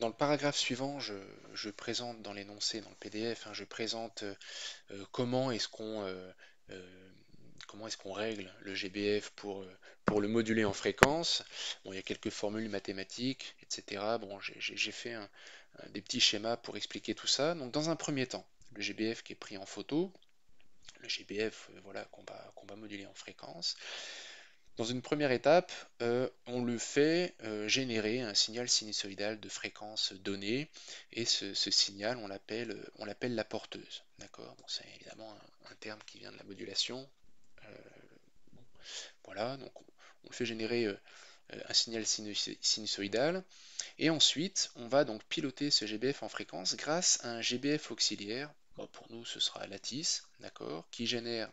Dans le paragraphe suivant, je présente dans l'énoncé, dans le PDF, hein, je présente euh, comment est-ce qu'on règle le GBF pour le moduler en fréquence. Bon, il y a quelques formules mathématiques, etc. Bon, j'ai fait des petits schémas pour expliquer tout ça. Donc, dans un premier temps, le GBF qui est pris en photo, le GBF voilà, qu'on va moduler en fréquence. Dans une première étape, on le fait générer un signal sinusoïdal de fréquence donnée, et ce signal, on l'appelle la porteuse. D'accord? Bon, c'est évidemment un terme qui vient de la modulation. Euh, voilà, donc on le fait générer un signal sinusoïdal, et ensuite on va donc piloter ce GBF en fréquence grâce à un GBF auxiliaire. Bon, pour nous, ce sera lattice, d'accord, qui génère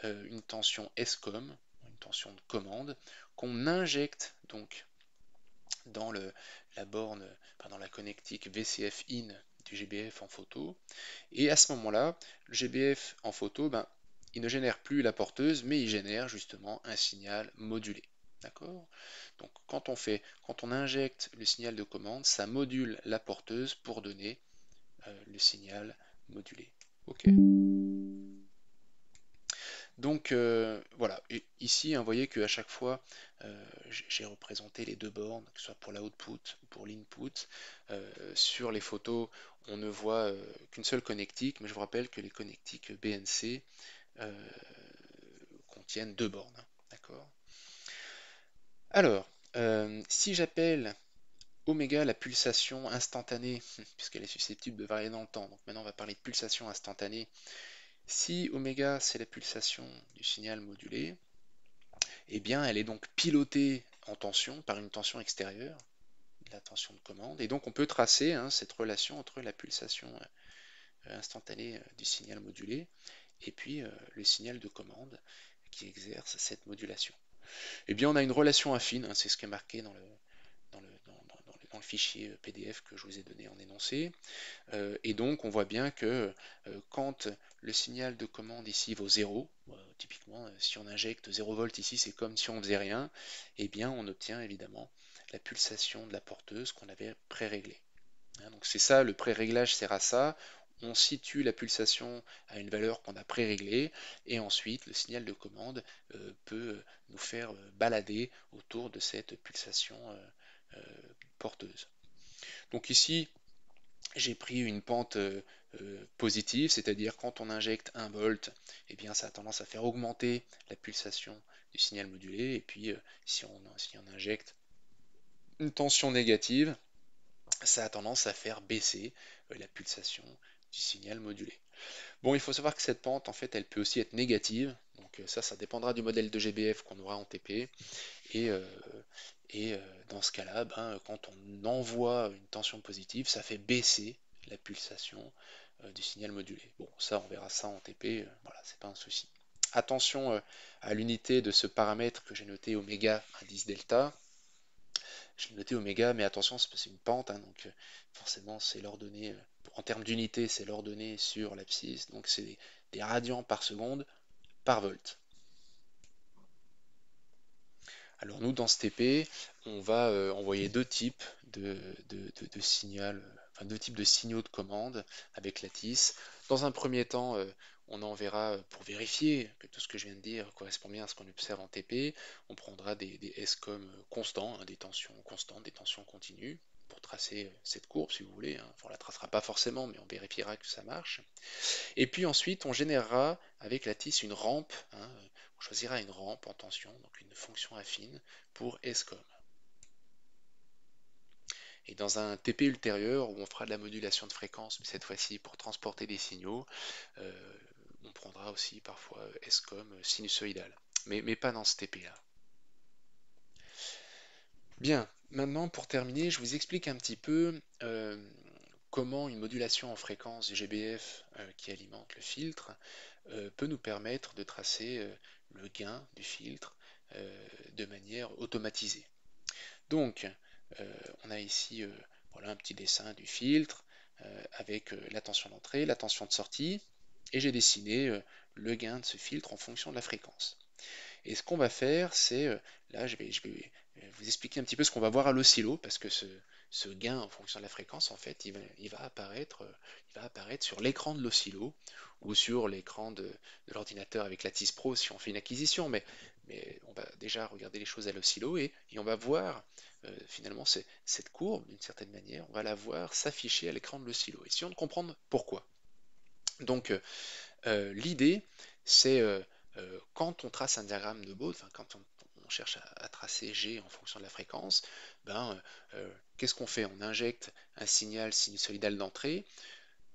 une tension SCOM, une tension de commande, qu'on injecte donc dans la borne, dans la connectique VCF in du GBF en photo. Et à ce moment-là, le GBF en photo, il ne génère plus la porteuse, mais il génère justement un signal modulé. D'accord? Donc quand on injecte le signal de commande, ça module la porteuse pour donner le signal modulé. Ok. Donc voilà, et ici, hein, vous voyez qu'à chaque fois, j'ai représenté les deux bornes, que ce soit pour l'output ou pour l'input. Sur les photos, on ne voit qu'une seule connectique, mais je vous rappelle que les connectiques BNC contiennent deux bornes. Hein, d'accord? Alors, si j'appelle oméga la pulsation instantanée, puisqu'elle est susceptible de varier dans le temps, donc maintenant on va parler de pulsation instantanée. Si oméga c'est la pulsation du signal modulé, eh bien, elle est donc pilotée en tension par une tension extérieure, la tension de commande, et donc on peut tracer hein, cette relation entre la pulsation instantanée du signal modulé et puis le signal de commande qui exerce cette modulation. Eh bien, on a une relation affine, hein, c'est ce qui est marqué dans le fichier PDF que je vous ai donné en énoncé. Et donc, on voit bien que quand le signal de commande ici vaut 0, typiquement, si on injecte 0 volts ici, c'est comme si on faisait rien, et bien on obtient évidemment la pulsation de la porteuse qu'on avait pré-réglée. Hein, donc c'est ça, le pré-réglage sert à ça. On situe la pulsation à une valeur qu'on a pré-réglée, et ensuite le signal de commande peut nous faire balader autour de cette pulsation porteuse. Donc ici, j'ai pris une pente positive, c'est-à-dire quand on injecte 1 volt, eh bien ça a tendance à faire augmenter la pulsation du signal modulé, et puis si on injecte une tension négative, ça a tendance à faire baisser la pulsation du signal modulé. Bon, il faut savoir que cette pente, en fait, elle peut aussi être négative, donc ça dépendra du modèle de GBF qu'on aura en TP, et, euh, et dans ce cas-là, quand on envoie une tension positive, ça fait baisser la pulsation du signal modulé. Bon, ça, on verra ça en TP, voilà, c'est pas un souci. Attention à l'unité de ce paramètre que j'ai noté oméga indice delta. J'ai noté oméga, mais attention, c'est une pente, hein, donc forcément, c'est l'ordonnée, en termes d'unité, c'est l'ordonnée sur l'abscisse, donc c'est des radians par seconde par volt. Alors nous, dans ce TP, on va envoyer deux types de signal, enfin deux types de signaux de commande avec lattice. Dans un premier temps, on enverra, pour vérifier que tout ce que je viens de dire correspond bien à ce qu'on observe en TP, on prendra des SCOM constants, hein, des tensions constantes, des tensions continues, pour tracer cette courbe si vous voulez. Hein. Enfin, on la tracera pas forcément, mais on vérifiera que ça marche. Et puis ensuite, on générera avec lattice une rampe, hein, on choisira une rampe en tension, donc une fonction affine pour SCOM. Et dans un TP ultérieur, où on fera de la modulation de fréquence, mais cette fois-ci pour transporter des signaux, euh, on prendra aussi parfois SCOM sinusoïdal, mais pas dans ce TP-là. Bien, maintenant pour terminer, je vous explique un petit peu comment une modulation en fréquence du GBF qui alimente le filtre peut nous permettre de tracer le gain du filtre de manière automatisée. Donc, on a ici voilà, un petit dessin du filtre avec la tension d'entrée, la tension de sortie, et j'ai dessiné le gain de ce filtre en fonction de la fréquence. Et ce qu'on va faire, c'est, là je vais vous expliquer un petit peu ce qu'on va voir à l'oscillo, parce que ce gain en fonction de la fréquence, en fait, il va apparaître sur l'écran de l'oscillo ou sur l'écran de l'ordinateur avec la TIS Pro si on fait une acquisition, mais on va déjà regarder les choses à l'oscillo et on va voir finalement cette courbe, d'une certaine manière, on va la voir s'afficher à l'écran de l'oscillo. Essayons de comprendre pourquoi. Donc, l'idée, c'est quand on trace un diagramme de Bode, enfin, quand on cherche à tracer G en fonction de la fréquence, ben, qu'est-ce qu'on fait? On injecte un signal sinusoïdal d'entrée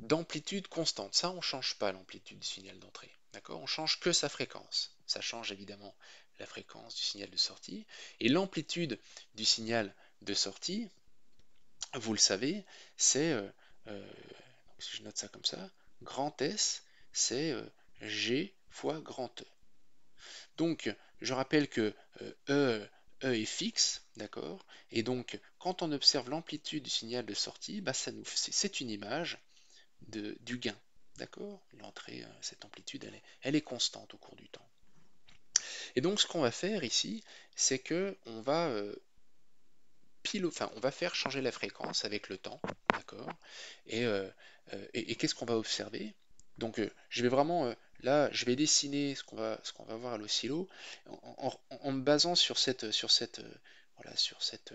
d'amplitude constante. Ça, on ne change pas l'amplitude du signal d'entrée. D'accord? On change que sa fréquence. Ça change évidemment la fréquence du signal de sortie. Et l'amplitude du signal de sortie, vous le savez, c'est, si je note ça comme ça, grand S, c'est G fois grand E. Donc, je rappelle que E est fixe, d'accord? Et donc, quand on observe l'amplitude du signal de sortie, bah, c'est une image du gain, d'accord? L'entrée, cette amplitude, elle est constante au cours du temps. Et donc, ce qu'on va faire ici, c'est que on va on va faire changer la fréquence avec le temps, d'accord? Et qu'est-ce qu'on va observer? Donc, je vais vraiment, là, je vais dessiner ce qu'on va voir à l'oscillo en me basant voilà, sur cette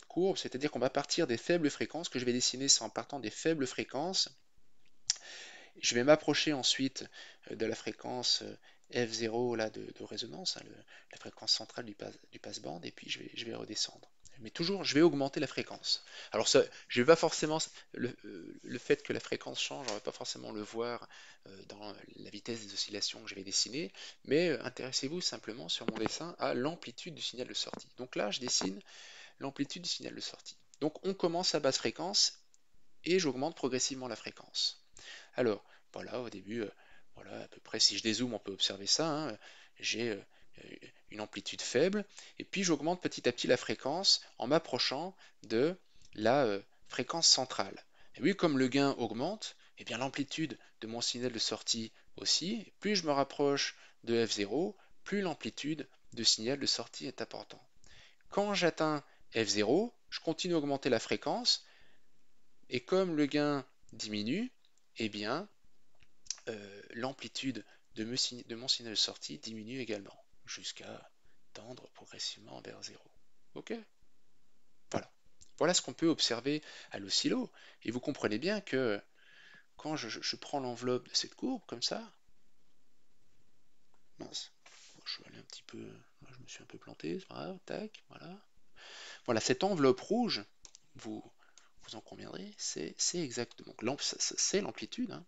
courbe, c'est-à-dire qu'on va partir des faibles fréquences, que je vais dessiner en partant des faibles fréquences. Je vais m'approcher ensuite de la fréquence F0 là, de résonance, hein, la fréquence centrale du passeband, et puis je vais redescendre. Mais toujours, je vais augmenter la fréquence. Alors, ça, je vais pas forcément, le fait que la fréquence change, on ne va pas forcément le voir dans la vitesse des oscillations que je vais dessiner, mais intéressez-vous simplement sur mon dessin à l'amplitude du signal de sortie. Donc là, je dessine l'amplitude du signal de sortie. Donc on commence à basse fréquence et j'augmente progressivement la fréquence. Alors, voilà, au début, voilà, à peu près, si je dézoome, on peut observer ça, hein, j'ai une amplitude faible, et puis j'augmente petit à petit la fréquence en m'approchant de la fréquence centrale. Et oui, comme le gain augmente, eh bien l'amplitude de mon signal de sortie aussi, plus je me rapproche de F0, plus l'amplitude de signal de sortie est important. Quand j'atteins F0, je continue à augmenter la fréquence, et comme le gain diminue, eh bien, l'amplitude de mon signal de sortie diminue également, jusqu'à tendre progressivement vers 0. Ok? Voilà. Voilà ce qu'on peut observer à l'oscillo. Et vous comprenez bien que quand je prends l'enveloppe de cette courbe, comme ça, mince, je suis allé un petit peu, je me suis un peu planté, c'est pas grave, tac, voilà. Voilà, cette enveloppe rouge, vous, vous en conviendrez, c'est exactement, c'est l'amplitude, hein.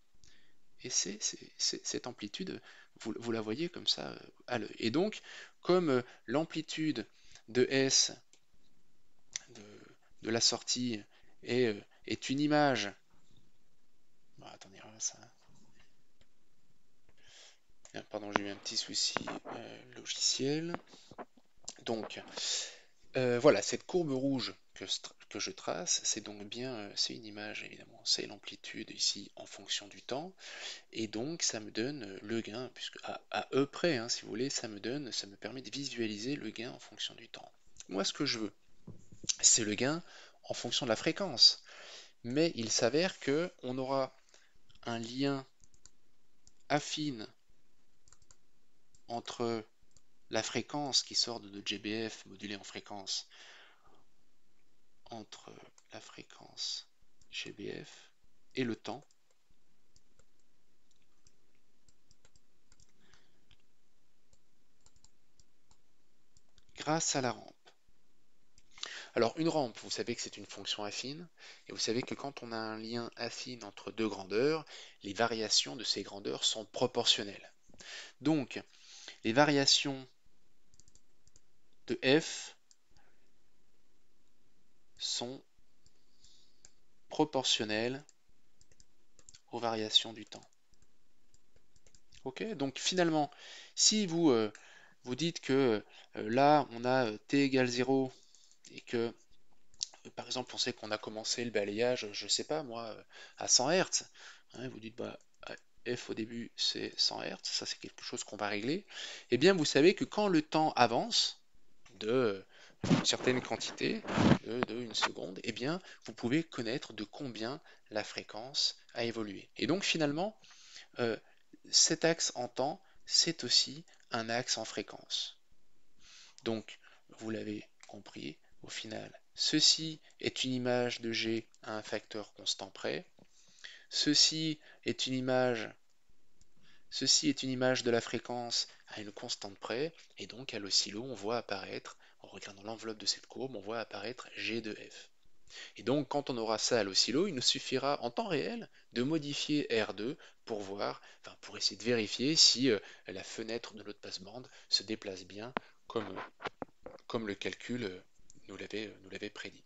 Et cette amplitude, vous la voyez comme ça à l'œil. Et donc, comme l'amplitude de S de, de la sortie est une image. Bon, attendez, ça. Pardon, j'ai eu un petit souci logiciel. Donc, voilà, cette courbe rouge que je trace, c'est donc bien, c'est une image évidemment, c'est l'amplitude ici en fonction du temps. Et donc, ça me donne le gain, puisque à E près, hein, si vous voulez, ça me permet de visualiser le gain en fonction du temps. Moi, ce que je veux, c'est le gain en fonction de la fréquence. Mais il s'avère que on aura un lien affine entre la fréquence qui sort de GBF modulée en fréquence, entre la fréquence GBF et le temps, grâce à la rampe. Alors une rampe, vous savez que c'est une fonction affine, et vous savez que quand on a un lien affine entre deux grandeurs, les variations de ces grandeurs sont proportionnelles. Donc, les variations de f sont proportionnelles aux variations du temps. Ok? Donc finalement, si vous dites que là, on a t égale 0 et que par exemple, on sait qu'on a commencé le balayage, je ne sais pas moi, à 100 Hz. Hein, vous dites, bah, f au début c'est 100 Hz, ça c'est quelque chose qu'on va régler. Eh bien, vous savez que quand le temps avance de une certaine quantité de une seconde, eh bien, vous pouvez connaître de combien la fréquence a évolué. Et donc finalement, euh, cet axe en temps, c'est aussi un axe en fréquence. Donc, vous l'avez compris, au final, ceci est une image de G à un facteur constant près. Ceci est une image, ceci est une image de la fréquence à une constante près. Et donc, à l'oscillo, on voit apparaître, en regardant l'enveloppe de cette courbe, on voit apparaître G de F. Et donc, quand on aura ça à l'oscillo, il nous suffira en temps réel de modifier R2 pour voir, enfin, pour essayer de vérifier si la fenêtre de notre passe-bande se déplace bien comme, comme le calcul nous l'avait prédit.